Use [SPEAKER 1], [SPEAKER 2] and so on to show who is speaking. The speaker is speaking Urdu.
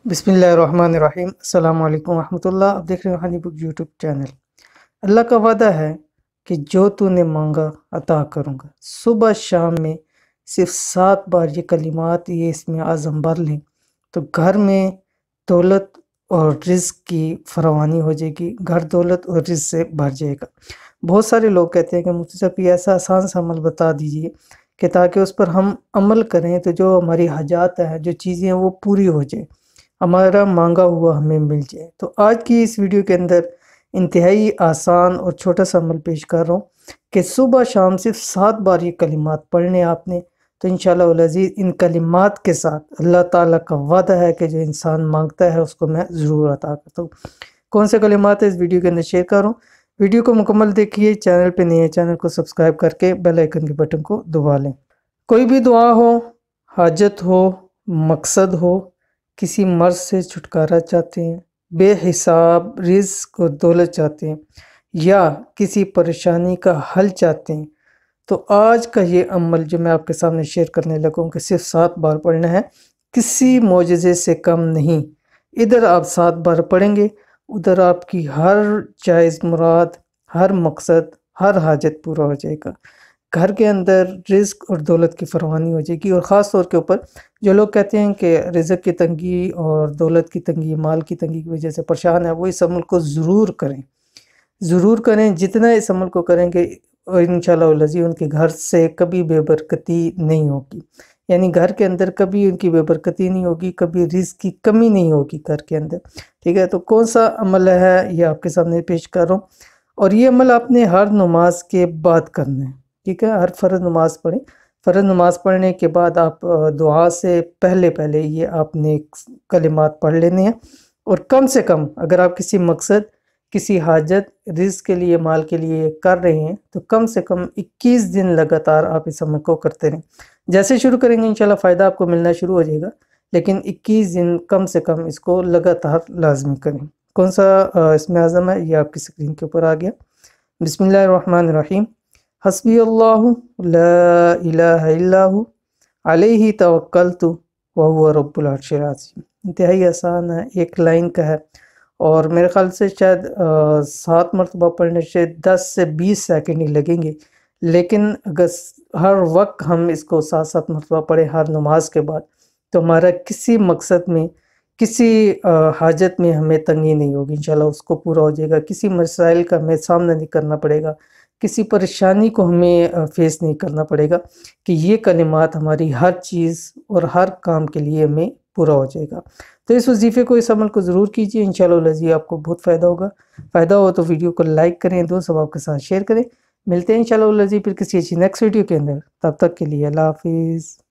[SPEAKER 1] بسم اللہ الرحمن الرحیم۔ السلام علیکم ورحمۃ اللہ۔ آپ دیکھ رہے ہیں ہانی بک یوٹیوب چینل۔ اللہ کا وعدہ ہے کہ جو تو نے مانگا عطا کروں گا۔ صبح شام میں صرف 7 بار یہ کلمات یہ اس میں اعظم بھر لیں تو گھر میں دولت اور رزق کی فراوانی ہو جائے گی، گھر دولت اور رزق سے بھر جائے گا۔ بہت سارے لوگ کہتے ہیں کہ مفتی صاحب یہ ایسا آسان سا عمل بتا دیجئے کہ تاکہ اس پر ہم عمل کریں تو جو ہماری حاجات ہیں، جو چیزیں ہیں وہ پوری ہو جائیں، ہمارا مانگا ہوا ہمیں مل جائے۔ تو آج کی اس ویڈیو کے اندر انتہائی آسان اور چھوٹا سا عمل پیش کر رہا ہوں کہ صبح شام صرف 7 بار یہ کلمات پڑھنے آپ نے، تو انشاءاللہ العزیز ان کلمات کے ساتھ اللہ تعالیٰ کا وعدہ ہے کہ جو انسان مانگتا ہے اس کو میں ضرور عطا کرتا ہوں۔ کون سے کلمات ہے اس ویڈیو کے اندر شیئر کر رہا ہوں، ویڈیو کو مکمل دیکھیے، چینل پہ نہیں ہے چینل کو سبسکرائب کر کے بیل آئیکن کے بٹن کو دبا لیں۔ کوئی بھی دعا ہو، حاجت ہو، مقصد ہو، کسی مرض سے چھٹکارا چاہتے ہیں، بے حساب رزق اور دولت چاہتے ہیں، یا کسی پریشانی کا حل چاہتے ہیں، تو آج کا یہ عمل جو میں آپ کے سامنے شیئر کرنے لگا ہوں کہ صرف 7 بار پڑھنا ہے، کسی معجزے سے کم نہیں۔ ادھر آپ 7 بار پڑھیں گے، ادھر آپ کی ہر جائز مراد، ہر مقصد، ہر حاجت پورا ہو جائے گا، گھر کے اندر رزق اور دولت کی فراوانی ہو جائے گی۔ اور خاص طور کے اوپر جو لوگ کہتے ہیں کہ رزق کی تنگی اور دولت کی تنگی، مال کی تنگی کی وجہ سے پریشان ہے، وہ اس عمل کو ضرور کریں، ضرور کریں۔ جتنا اس عمل کو کریں گے اور انشاءاللہ العزیز ان کے گھر سے کبھی بے برکتی نہیں ہوگی، یعنی گھر کے اندر کبھی ان کی بے برکتی نہیں ہوگی، کبھی رزق کی کمی نہیں ہوگی گھر کے اندر، ٹھیک ہے۔ تو کون سا عمل ہے یہ آپ کے سامنے پیش کر رہا ہوں، اور یہ عمل آپ نے ہر نماز کے بعد کرنا ہے، ٹھیک ہے۔ ہر فرض نماز پڑھیں، فرض نماز پڑھنے کے بعد آپ دعا سے پہلے یہ آپ نے کلمات پڑھ لینے ہیں، اور کم سے کم اگر آپ کسی مقصد، کسی حاجت، رزق کے لیے، مال کے لیے کر رہے ہیں تو کم سے کم 21 دن لگاتار آپ اس عمل کو کرتے رہیں۔ جیسے شروع کریں گے انشاءاللہ فائدہ آپ کو ملنا شروع ہو جائے گا، لیکن 21 دن کم سے کم اس کو لگاتار لازمی کریں۔ کون سا اس میں اعظم ہے یہ آپ کی سکرین کے اوپر آ گیا۔ بسم اللہ الرحمن الرحیم۔ حسبی اللہ لا الہ الا ہو علیہ توکلت وہو رب العرش العظیم۔ انتہائی آسان ہے، ایک لائن کا ہے، اور میرے خیال سے شاید 7 مرتبہ پڑھنے سے 10 سے 20 سیکنڈ ہی لگیں گے، لیکن اگر ہر وقت ہم اس کو 7 مرتبہ پڑھیں ہر نماز کے بعد، تو ہمارا کسی مقصد میں، کسی حاجت میں ہمیں تنگی نہیں ہوگی، انشاءاللہ اس کو پورا ہو جائے گا، کسی مسائل کا ہمیں سامنا نہیں کرنا پڑے گا، کسی پریشانی کو ہمیں فیس نہیں کرنا پڑے گا، کہ یہ کلمات ہماری ہر چیز اور ہر کام کے لیے ہمیں پورا ہو جائے گا۔ تو اس وظیفے کو، اس عمل کو ضرور کیجیے، انشاءاللہ العزیز آپ کو بہت فائدہ ہوگا۔ فائدہ ہو تو ویڈیو کو لائک کریں، دوست احباب کے ساتھ شیئر کریں۔ ملتے ہیں انشاءاللہ العزیز پھر کسی اچھی نیکسٹ ویڈیو کے اندر، تب تک کے لیے اللہ حافظ۔